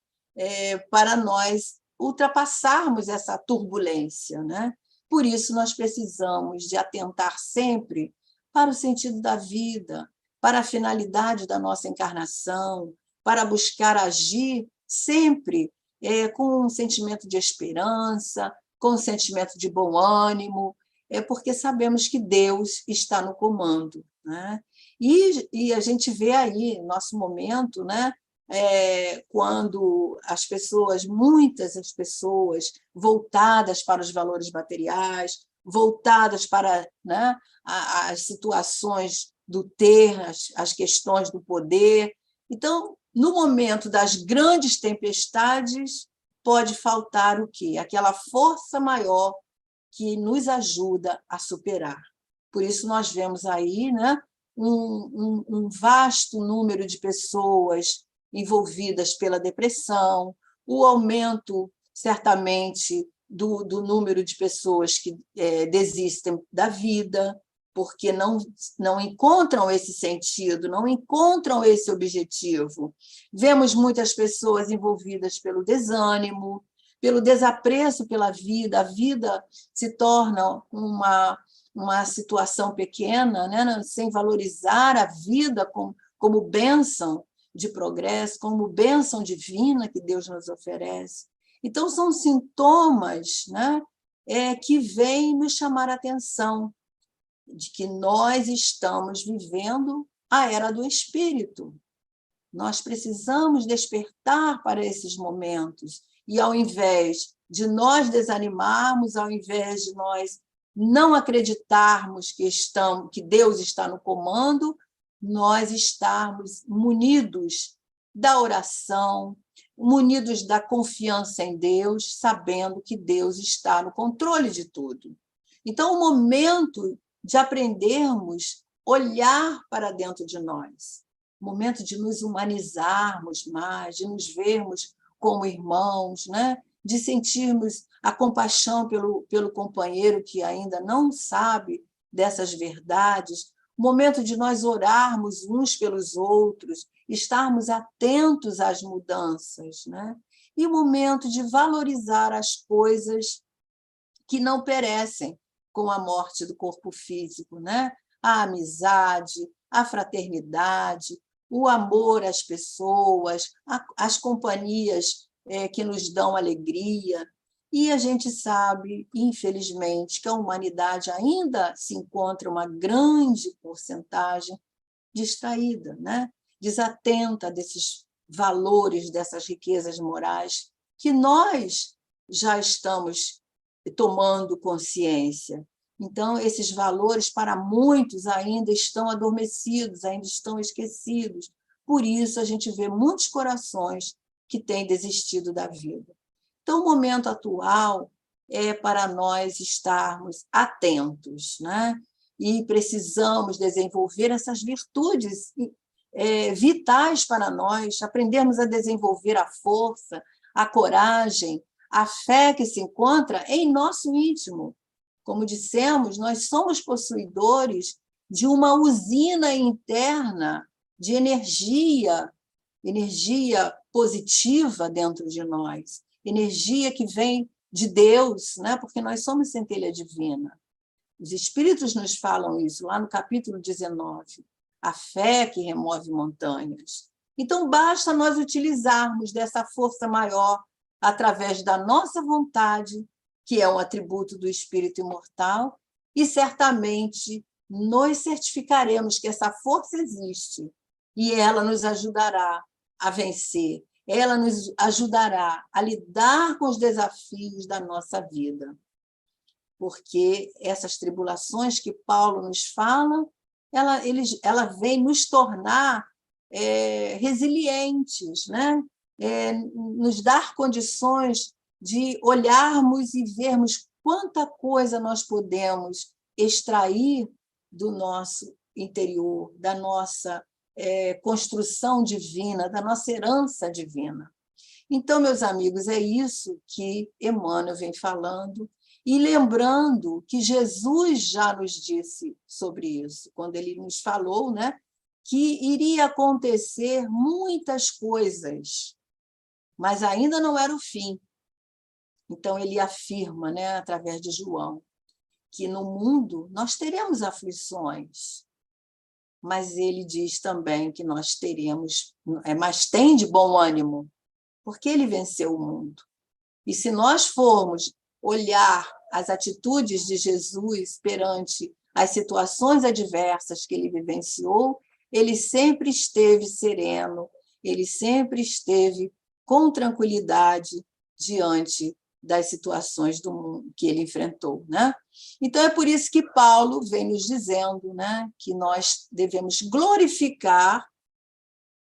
para nós ultrapassarmos essa turbulência, né? Por isso, nós precisamos de atentar sempre para o sentido da vida, para a finalidade da nossa encarnação, para buscar agir sempre com um sentimento de esperança, com um sentimento de bom ânimo, porque sabemos que Deus está no comando, né? E a gente vê aí, nosso momento, né? Quando muitas as pessoas voltadas para os valores materiais, voltadas para, né, as situações do ter, as questões do poder. Então, no momento das grandes tempestades, pode faltar o quê? Aquela força maior que nos ajuda a superar. Por isso, nós vemos aí, né, um vasto número de pessoas envolvidas pela depressão, o aumento, certamente, do número de pessoas que desistem da vida, porque não encontram esse sentido, não encontram esse objetivo. Vemos muitas pessoas envolvidas pelo desânimo, pelo desapreço pela vida. A vida se torna uma situação pequena, né? Sem valorizar a vida como bênção de progresso, como bênção divina que Deus nos oferece. Então, são sintomas, né, que vêm nos chamar a atenção de que nós estamos vivendo a era do espírito. Nós precisamos despertar para esses momentos e, ao invés de nós desanimarmos, ao invés de nós não acreditarmos que Deus está no comando, nós estarmos munidos da oração, munidos da confiança em Deus, sabendo que Deus está no controle de tudo. Então, o momento de aprendermos a olhar para dentro de nós, o momento de nos humanizarmos mais, de nos vermos como irmãos, né? De sentirmos a compaixão pelo companheiro que ainda não sabe dessas verdades, o momento de nós orarmos uns pelos outros, estarmos atentos às mudanças, né? E o momento de valorizar as coisas que não perecem com a morte do corpo físico, né? A amizade, a fraternidade, o amor às pessoas, as companhias que nos dão alegria. E a gente sabe, infelizmente, que a humanidade ainda se encontra uma grande porcentagem distraída, né? Desatenta desses valores, dessas riquezas morais que nós já estamos tomando consciência. Então, esses valores, para muitos, ainda estão adormecidos, ainda estão esquecidos. Por isso, a gente vê muitos corações que têm desistido da vida. Então, o momento atual é para nós estarmos atentos, né? E precisamos desenvolver essas virtudes vitais para nós, aprendermos a desenvolver a força, a coragem, a fé que se encontra em nosso íntimo. Como dissemos, nós somos possuidores de uma usina interna de energia positiva dentro de nós, energia que vem de Deus, né? Porque nós somos centelha divina. Os Espíritos nos falam isso lá no capítulo 19, a fé que remove montanhas. Então, basta nós utilizarmos dessa força maior através da nossa vontade, que é um atributo do Espírito imortal, e certamente nos certificaremos que essa força existe e ela nos ajudará a vencer, ela nos ajudará a lidar com os desafios da nossa vida. Porque essas tribulações que Paulo nos fala, ela vem nos tornar resilientes, né? Nos dar condições de olharmos e vermos quanta coisa nós podemos extrair do nosso interior, da nossa construção divina, da nossa herança divina. Então, meus amigos, é isso que Emmanuel vem falando, e lembrando que Jesus já nos disse sobre isso, quando ele nos falou, né, que iria acontecer muitas coisas, mas ainda não era o fim. Então, ele afirma, né, através de João, que no mundo nós teremos aflições, mas ele diz também que nós teremos, mas tem de bom ânimo, porque ele venceu o mundo. E se nós formos olhar as atitudes de Jesus perante as situações adversas que ele vivenciou, ele sempre esteve sereno, ele sempre esteve com tranquilidade diante das situações do mundo que ele enfrentou, né? Então, é por isso que Paulo vem nos dizendo, né, que nós devemos glorificar,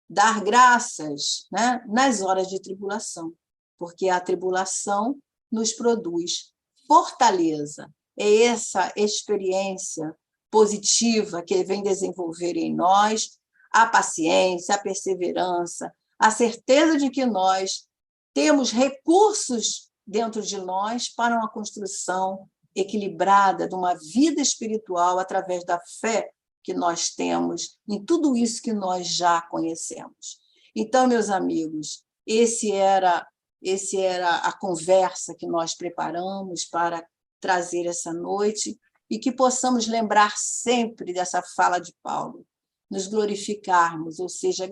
dar graças, né, nas horas de tribulação, porque a tribulação nos produz fortaleza. É essa experiência positiva que vem desenvolver em nós a paciência, a perseverança, a certeza de que nós temos recursos dentro de nós para uma construção equilibrada de uma vida espiritual através da fé que nós temos em tudo isso que nós já conhecemos. Então, meus amigos, esse era a conversa que nós preparamos para trazer essa noite e que possamos lembrar sempre dessa fala de Paulo, nos glorificarmos, ou seja,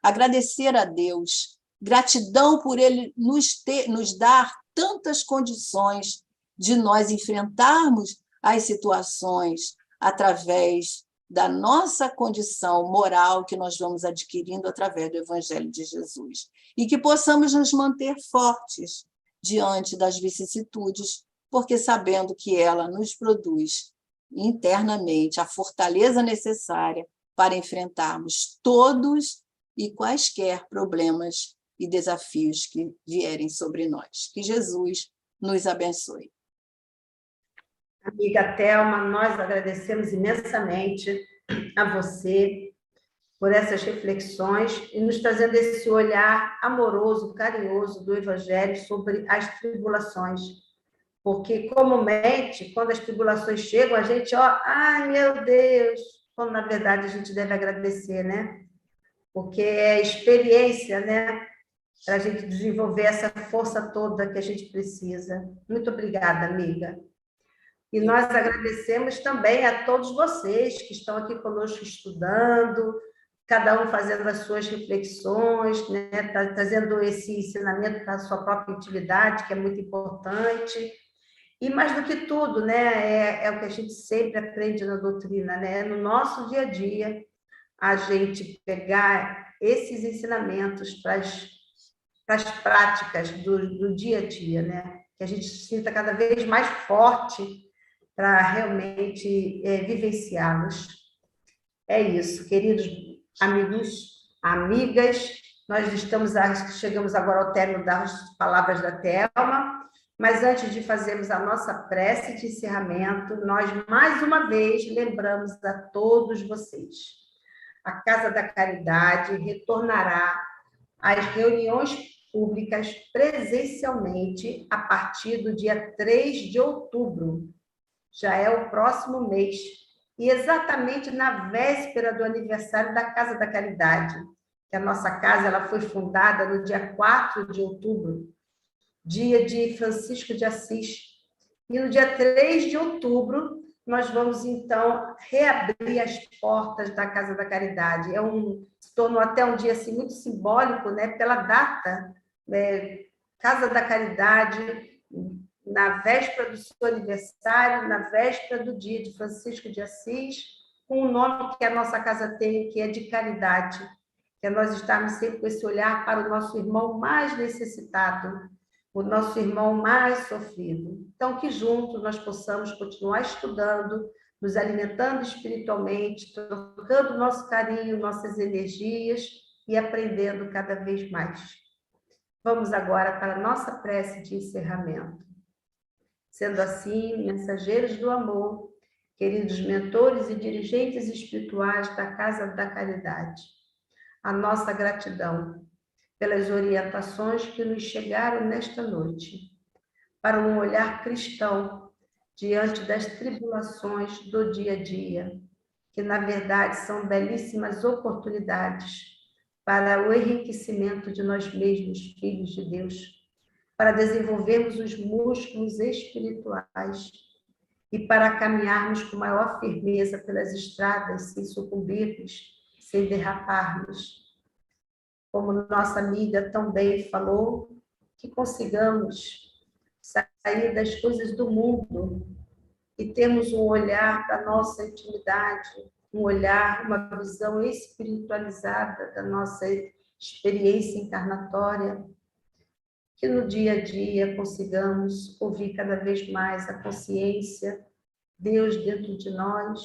agradecer a Deus, gratidão por Ele nos dar tantas condições de nós enfrentarmos as situações através da nossa condição moral que nós vamos adquirindo através do Evangelho de Jesus. E que possamos nos manter fortes diante das vicissitudes, porque sabendo que ela nos produz internamente a fortaleza necessária para enfrentarmos todos e quaisquer problemas e desafios que vierem sobre nós. Que Jesus nos abençoe. Amiga Thelma, nós agradecemos imensamente a você por essas reflexões e nos trazendo esse olhar amoroso, carinhoso do Evangelho sobre as tribulações. Porque, comumente, quando as tribulações chegam, a gente, ai, meu Deus, quando, na verdade, a gente deve agradecer, né? Porque é experiência, né? Para a gente desenvolver essa força toda que a gente precisa. Muito obrigada, amiga. E nós agradecemos também a todos vocês que estão aqui conosco estudando, cada um fazendo as suas reflexões, né? Trazendo esse ensinamento para a sua própria intimidade, que é muito importante. E mais do que tudo, né? É o que a gente sempre aprende na doutrina, né? No nosso dia a dia, a gente pegar esses ensinamentos para as práticas do dia a dia, né? Que a gente se sinta cada vez mais forte para realmente vivenciá-los. É isso, queridos amigos, amigas, nós chegamos agora ao término das palavras da Thelma. Mas antes de fazermos a nossa prece de encerramento, nós mais uma vez lembramos a todos vocês. A Casa da Caridade retornará às reuniões públicas presencialmente a partir do dia 3 de outubro. Já é o próximo mês. E exatamente na véspera do aniversário da Casa da Caridade, que a nossa casa ela foi fundada no dia 4 de outubro, dia de Francisco de Assis. E no dia 3 de outubro, nós vamos, então, reabrir as portas da Casa da Caridade. Se tornou até um dia assim, muito simbólico, né, pela data, né, Casa da Caridade, na véspera do seu aniversário, na véspera do dia de Francisco de Assis, com o nome que a nossa casa tem, que é de caridade, que é nós estarmos sempre com esse olhar para o nosso irmão mais necessitado, o nosso irmão mais sofrido. Então, que juntos nós possamos continuar estudando, nos alimentando espiritualmente, trocando nosso carinho, nossas energias e aprendendo cada vez mais. Vamos agora para a nossa prece de encerramento. Sendo assim, mensageiros do amor, queridos mentores e dirigentes espirituais da Casa da Caridade, a nossa gratidão pelas orientações que nos chegaram nesta noite, para um olhar cristão diante das tribulações do dia a dia, que na verdade são belíssimas oportunidades para o enriquecimento de nós mesmos, filhos de Deus, para desenvolvermos os músculos espirituais e para caminharmos com maior firmeza pelas estradas, sem sucumbirmos, sem derraparmos. Como nossa amiga também falou, que consigamos sair das coisas do mundo e termos um olhar da nossa intimidade, um olhar, uma visão espiritualizada da nossa experiência encarnatória, que no dia a dia consigamos ouvir cada vez mais a consciência, Deus dentro de nós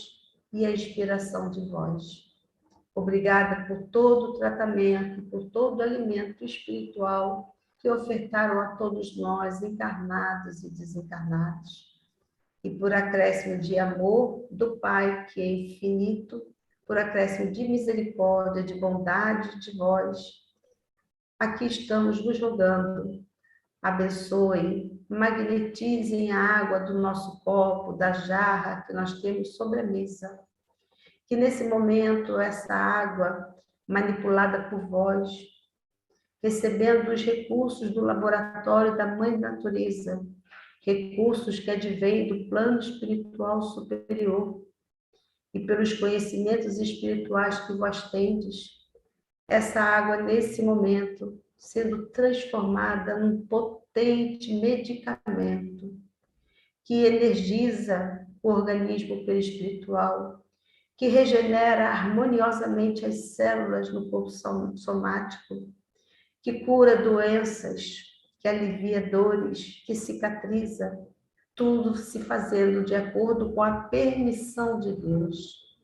e a inspiração de vós. Obrigada por todo o tratamento, por todo o alimento espiritual que ofertaram a todos nós, encarnados e desencarnados. E por acréscimo de amor do Pai, que é infinito, por acréscimo de misericórdia, de bondade de vós, aqui estamos nos rogando. Abençoem, magnetizem a água do nosso copo, da jarra que nós temos sobre a mesa. Que nesse momento essa água, manipulada por vós, recebendo os recursos do laboratório da Mãe Natureza, recursos que advêm do plano espiritual superior, e pelos conhecimentos espirituais que vós tendes, essa água, nesse momento, sendo transformada num potente medicamento que energiza o organismo perispiritual, que regenera harmoniosamente as células no corpo somático, que cura doenças, que alivia dores, que cicatriza, tudo se fazendo de acordo com a permissão de Deus.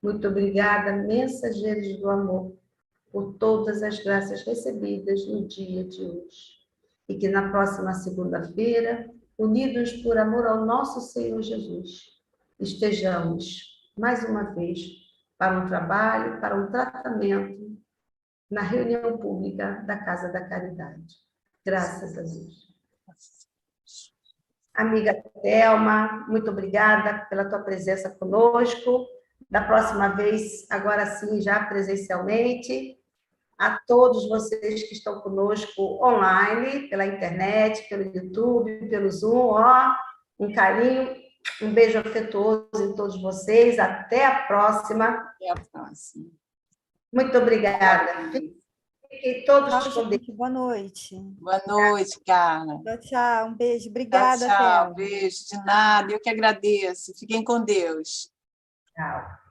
Muito obrigada, mensageiros do amor, por todas as graças recebidas no dia de hoje. E que na próxima segunda-feira, unidos por amor ao nosso Senhor Jesus, estejamos, mais uma vez, para um trabalho, para um tratamento, na reunião pública da Casa da Caridade. Graças a Deus. Amiga Thelma, muito obrigada pela tua presença conosco. Da próxima vez, agora sim, já presencialmente. A todos vocês que estão conosco online, pela internet, pelo YouTube, pelo Zoom, um carinho, um beijo afetuoso em todos vocês. Até a próxima. Até a próxima. Muito obrigada. Fiquem todos com Deus. Boa noite. Boa noite, Carla. Tchau, tchau. Um beijo. Obrigada, Tchau, Thelma. beijo. De nada, eu que agradeço. Fiquem com Deus. Tchau.